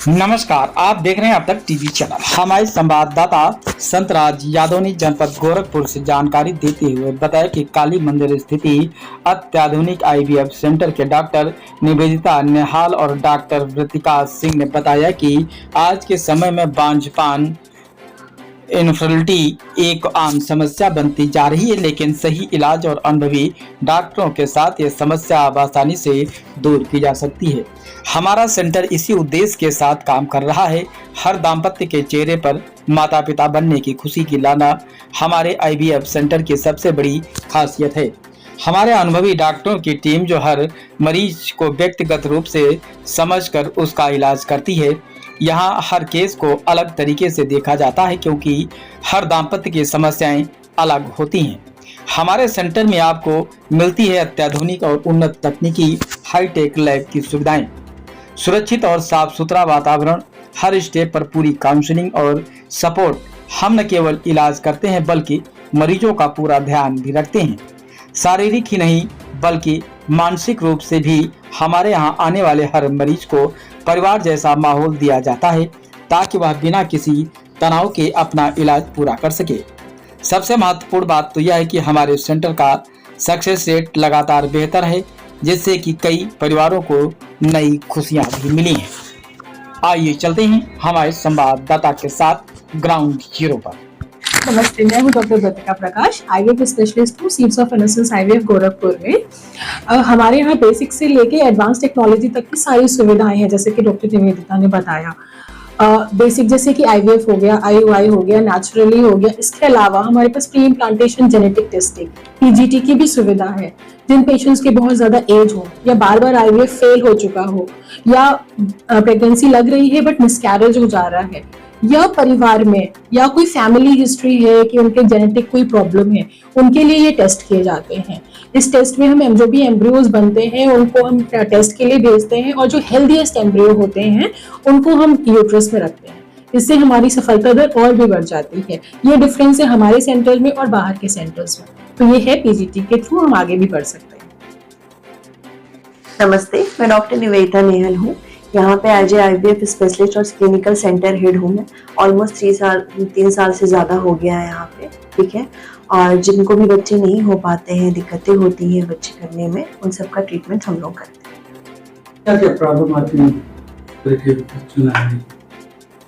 नमस्कार, आप देख रहे हैं अब तक टीवी चैनल। हमारे संवाददाता संतराज यादव ने जनपद गोरखपुर से जानकारी देते हुए बताया कि काली मंदिर स्थित अत्याधुनिक आईवीएफ सेंटर के डॉक्टर निवेदिता निहाल और डॉक्टर वृतिका सिंह ने बताया कि आज के समय में बांझपान इनफर्टिलिटी एक आम समस्या बनती जा रही है, लेकिन सही इलाज और अनुभवी डॉक्टरों के साथ ये समस्या आसानी से दूर की जा सकती है। हमारा सेंटर इसी उद्देश्य के साथ काम कर रहा है। हर दाम्पत्य के चेहरे पर माता पिता बनने की खुशी की लाना हमारे आईवीएफ सेंटर की सबसे बड़ी खासियत है। हमारे अनुभवी डॉक्टरों की टीम जो हर मरीज को व्यक्तिगत रूप से समझकर उसका इलाज करती है। यहाँ हर केस को अलग तरीके से देखा जाता है, क्योंकि हर दाम्पत्य की समस्याएं अलग होती हैं। हमारे सेंटर में आपको मिलती है अत्याधुनिक और उन्नत तकनीकी हाईटेक लैब की सुविधाएं, सुरक्षित और साफ सुथरा वातावरण, हर स्टेप पर पूरी काउंसलिंग और सपोर्ट। हम न केवल इलाज करते हैं बल्कि मरीजों का पूरा ध्यान भी रखते हैं। शारीरिक ही नहीं बल्कि मानसिक रूप से भी हमारे यहाँ आने वाले हर मरीज को परिवार जैसा माहौल दिया जाता है, ताकि वह बिना किसी तनाव के अपना इलाज पूरा कर सके। सबसे महत्वपूर्ण बात तो यह है कि हमारे सेंटर का सक्सेस रेट लगातार बेहतर है, जिससे कि कई परिवारों को नई खुशियां भी मिली हैं। आइए चलते हैं हमारे संवाददाता के साथ ग्राउंड जीरो पर। नमस्ते, मैं हूँ डॉक्टर वृतिका प्रकाश, आईवीएफ स्पेशलिस्ट हूँ seeds of innocence IVF Gorakhpur में। हमारे यहाँ बेसिक से लेके एडवांस टेक्नोलॉजी तक की सारी सुविधाएं हैं, जैसे कि डॉक्टर निवेदिता ने बताया। बेसिक जैसे कि आईवीएफ हो गया, आईयूआई हो गया, नेचुरली हो गया। इसके अलावा हमारे पास pre implantation genetic testing, PGT की भी सुविधा है। जिन पेशेंट्स की बहुत ज्यादा एज हो या बार बार आईवीएफ फेल हो चुका हो या प्रेगनेंसी लग रही है बट मिसकैरेज हो जा रहा है, या परिवार में या कोई फैमिली हिस्ट्री है कि उनके जेनेटिक कोई प्रॉब्लम है, उनके लिए ये टेस्ट किए जाते हैं। इस टेस्ट में हम जो भी एम्ब्रियोज बनते हैं उनको हम टेस्ट के लिए भेजते हैं, और जो हेल्दीएस्ट एम्ब्रियो होते हैं उनको हम यूट्रस में रखते हैं। इससे हमारी सफलता दर और भी बढ़ जाती है। ये डिफरेंस है हमारे सेंटर में और बाहर के सेंटर्स में। तो ये है पीजीटी के थ्रू हम आगे भी बढ़ सकते हैं। नमस्ते, मैं डॉक्टर निवेदिता निहाल हूँ। यहाँ पे एज आईवीएफ स्पेशलिस्ट और क्लिनिकल सेंटर हेड हूँ मैं। ऑलमोस्ट 3 साल से ज़्यादा हो गया है यहाँ पे, ठीक है। और जिनको भी बच्चे नहीं हो पाते हैं, दिक्कतें होती हैं बच्चे करने में, उन सब का ट्रीटमेंट हम लोग करते हैं। क्या क्या प्रॉब्लम आती है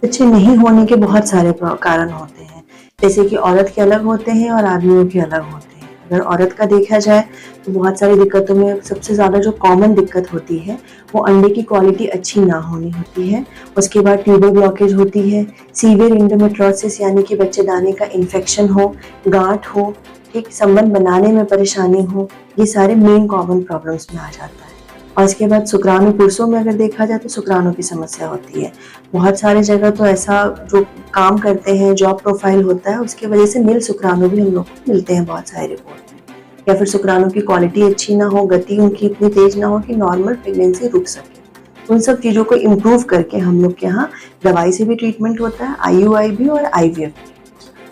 बच्चे नहीं होने के? बहुत सारे कारण होते हैं, जैसे कि औरत के अलग होते हैं और आदमियों के अलग होते हैं। अगर औरत का देखा जाए तो बहुत सारी दिक्कतों में सबसे ज़्यादा जो कॉमन दिक्कत होती है वो अंडे की क्वालिटी अच्छी ना होनी होती है। उसके बाद ट्यूबर ब्लॉकेज होती है, सीवियर एंडोमेट्रियोसिस यानी कि बच्चेदानी का इन्फेक्शन हो, गांठ हो, ठीक, संबंध बनाने में परेशानी हो, ये सारे मेन कॉमन प्रॉब्लम्स में आ जाता है। और इसके बाद शुक्राणु पुरुषों में अगर देखा जाए तो शुक्राणु की समस्या होती है। बहुत सारे जगह तो ऐसा जो काम करते हैं, जॉब प्रोफाइल होता है, उसकी वजह से नील शुक्राणु भी हम लोग को मिलते हैं बहुत सारे रिपोर्ट में। या फिर शुक्राणु की क्वालिटी अच्छी ना हो, गति उनकी इतनी तेज ना हो कि नॉर्मल प्रेगनेंसी रुक सके। उन सब चीज़ों को इम्प्रूव करके हम लोग के यहाँ दवाई से भी ट्रीटमेंट होता है, आईयूआई भी और आईवीएफ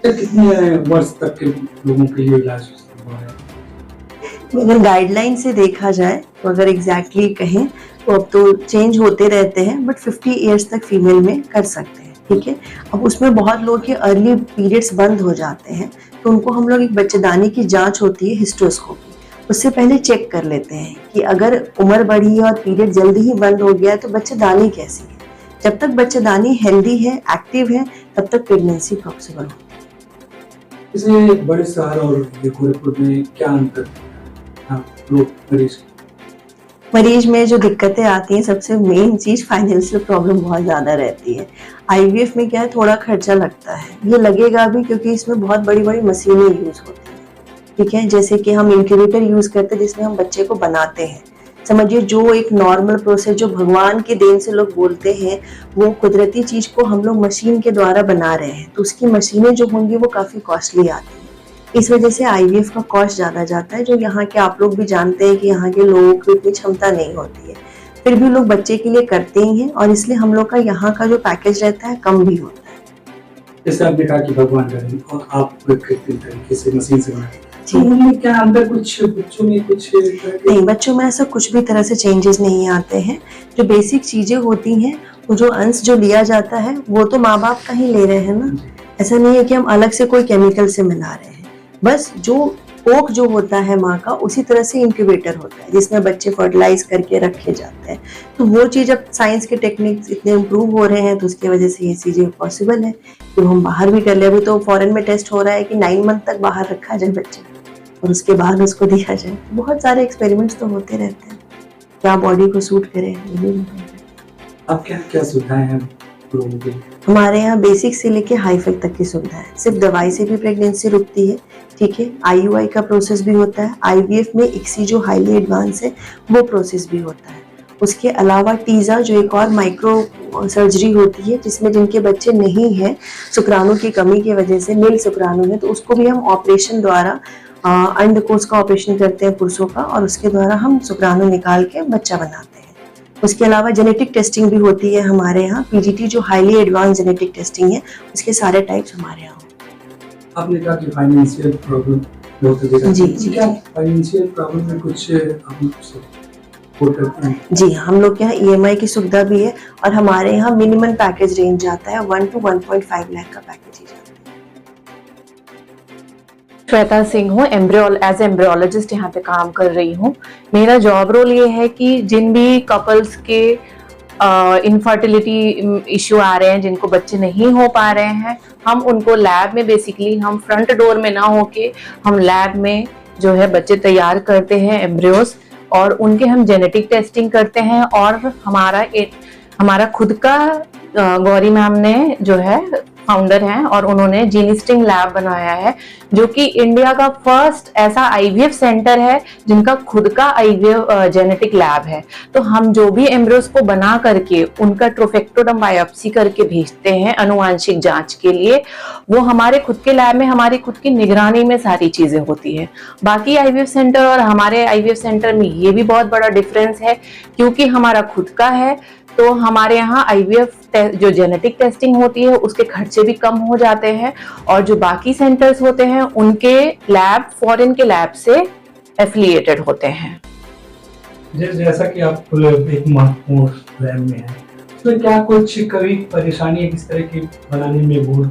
भी। कितने वर्ष तक के लोगों के लिए इलाज है? अगर गाइडलाइन से देखा जाए तो अगर एग्जैक्टली कहें तो अब तो चेंज होते रहते हैं, बट 50 ईयर्स तक फीमेल में कर सकते हैं, ठीक है। अब उसमें बहुत लोग के अर्ली पीरियड्स बंद हो जाते हैं, तो उनको हम लोग एक बच्चेदानी की जांच होती है हिस्ट्रोस्कोपी, उससे पहले चेक कर लेते हैं कि अगर उम्र बढ़ी है और पीरियड जल्दी ही बंद हो गया है तो बच्चेदानी कैसी है। जब तक बच्चेदानी हेल्दी है, एक्टिव है, तब तक प्रेगनेंसी पॉसिबल होती है। इसे बड़े शहर और गोरखपुर में क्या अंतर है? मरीज में जो दिक्कतें आती हैं, सबसे मेन चीज फाइनेंशियल प्रॉब्लम बहुत ज्यादा रहती है। आईवीएफ में क्या है, थोड़ा खर्चा लगता है, ये लगेगा भी क्योंकि इसमें बहुत बड़ी बड़ी मशीनें यूज होती हैं, ठीक है। जैसे कि हम इंक्यूबेटर यूज करते हैं जिसमें हम बच्चे को बनाते हैं। समझिए जो एक नॉर्मल प्रोसेस जो भगवान के देन से लोग बोलते हैं, वो कुदरती चीज को हम लोग मशीन के द्वारा बना रहे हैं, तो उसकी मशीनें जो होंगी वो काफी कॉस्टली आती है। इस वजह से आईवीएफ का कॉस्ट ज़्यादा जाता है, जो यहाँ के आप लोग भी जानते हैं कि यहाँ के लोगों की इतनी क्षमता नहीं होती है, फिर भी लोग बच्चे के लिए करते ही हैं, और इसलिए हम लोग का यहाँ का जो पैकेज रहता है कम भी होता है। जैसे आपने कहा कि भगवान करें और आप कृत्रिम तरीके से मशीन से बनाते हैं, क्या अंदर कुछ बच्चों में कुछ नहीं, बच्चों में ऐसा कुछ भी तरह से चेंजेस नहीं आते हैं। जो बेसिक चीजें होती हैं वो जो अंश जो लिया जाता है वो तो माँ बाप का ही ले रहे हैं ना। ऐसा नहीं है कि हम अलग से कोई केमिकल से मिला रहे हैं। बस जो कोक जो होता है माँ का, उसी तरह से इंक्यूबेटर होता है जिसमें बच्चे फर्टिलाइज करके रखे जाते हैं। तो वो चीज़, अब साइंस के टेक्निक्स इतने इम्प्रूव हो रहे हैं तो उसकी वजह से ये चीज़ें पॉसिबल है कि हम बाहर भी कर ले। अभी तो फॉरेन में टेस्ट हो रहा है कि 9 मंथ तक बाहर रखा जाए बच्चे और उसके बाद उसको दिया जाए। बहुत सारे एक्सपेरिमेंट्स तो होते रहते हैं, क्या बॉडी को सूट करे। अब क्या क्या सुविधाएं हैं लोगों के लिए? हमारे यहाँ बेसिक से लेके हाईफेक तक की सुविधा है। सिर्फ दवाई से भी प्रेगनेंसी रुकती है, ठीक है। IUI का प्रोसेस भी होता है। IVF में ICSI जो हाईली एडवांस है वो प्रोसेस भी होता है। उसके अलावा टीज़ा जो एक और माइक्रो सर्जरी होती है जिसमें जिनके बच्चे नहीं हैं, शुक्राणु की कमी की वजह से नील शुक्राणु है, तो उसको भी हम ऑपरेशन द्वारा अंडकोश का ऑपरेशन करते हैं पुरुषों का, और उसके द्वारा हम शुक्राणु निकाल के बच्चा बनाते हैं। उसके अलावा जेनेटिक टेस्टिंग भी होती है हमारे यहाँ। PGT जो हाईली एडवांस जेनेटिक टेस्टिंग है, उसके सारे टाइप्स हमारे यहाँ। आपने कहा कि फाइनेंशियल प्रॉब्लम बहुत है। जी, जी, क्या जी। फाइनेंशियल प्रॉब्लम में कुछ आप सपोर्ट करते हैं? जी, हम लोग के यहाँ EMI की सुविधा भी है और हमारे यहाँ मिनिमम पैकेज रेंज जाता है 1 to 1.5 लाख का पैकेज ही जाता है। श्वेता सिंह हूँ, एज एम्ब्रियोलॉजिस्ट यहाँ पे काम कर रही हूँ। मेरा जॉब रोल ये है कि जिन भी कपल्स के इनफर्टिलिटी इश्यू आ रहे हैं, जिनको बच्चे नहीं हो पा रहे हैं, हम उनको लैब में बेसिकली, हम फ्रंट डोर में ना होके हम लैब में जो है बच्चे तैयार करते हैं, एम्ब्रियोस, और उनके हम जेनेटिक टेस्टिंग करते हैं। और हमारा खुद का गौरी मैम ने जो है फाउंडर हैं और उन्होंने जीनिस्टिंग लैब बनाया है, जो कि इंडिया का फर्स्ट ऐसा IVF सेंटर है जिनका खुद का IVF जेनेटिक लैब है। तो हम जो भी एम्ब्रियोस को बना करके उनका ट्रोफेक्टोडर्म बायोप्सी करके भेजते हैं अनुवांशिक जांच के लिए, वो हमारे खुद के लैब में, हमारी खुद की निगरानी में सारी चीजें होती है। बाकी IVF सेंटर और हमारे IVF सेंटर में ये भी बहुत बड़ा डिफरेंस है, क्योंकि हमारा खुद का है तो हमारे यहाँ IVF जो जेनेटिक टेस्टिंग होती है उसके खर्चे भी कम हो जाते हैं, और जो बाकी सेंटर्स होते हैं उनके लैब फॉरेन के लैब से एफिलिएटेड होते हैं। जैसा कि आप एक महत्वपूर्ण लैब में हैं, तो क्या कुछ कभी परेशानी किस तरह की बनाने में भूल?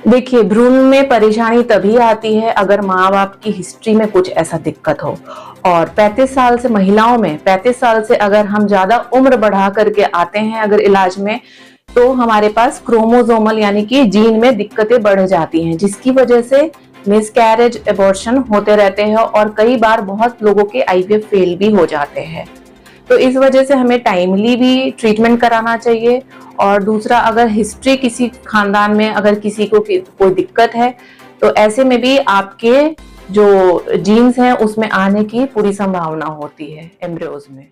देखिए, भ्रूण में परेशानी तभी आती है अगर माँ बाप की हिस्ट्री में कुछ ऐसा दिक्कत हो, और 35 साल से महिलाओं में 35 साल से अगर हम ज्यादा उम्र बढ़ा करके आते हैं अगर इलाज में, तो हमारे पास क्रोमोसोमल यानी कि जीन में दिक्कतें बढ़ जाती हैं, जिसकी वजह से मिसकैरेज, एबॉर्शन होते रहते हैं और कई बार बहुत लोगों के IVF फेल भी हो जाते हैं। तो इस वजह से हमें टाइमली भी ट्रीटमेंट कराना चाहिए। और दूसरा, अगर हिस्ट्री किसी खानदान में अगर किसी को कोई दिक्कत है तो ऐसे में भी आपके जो जीन्स हैं उसमें आने की पूरी संभावना होती है एम्ब्रियोज में।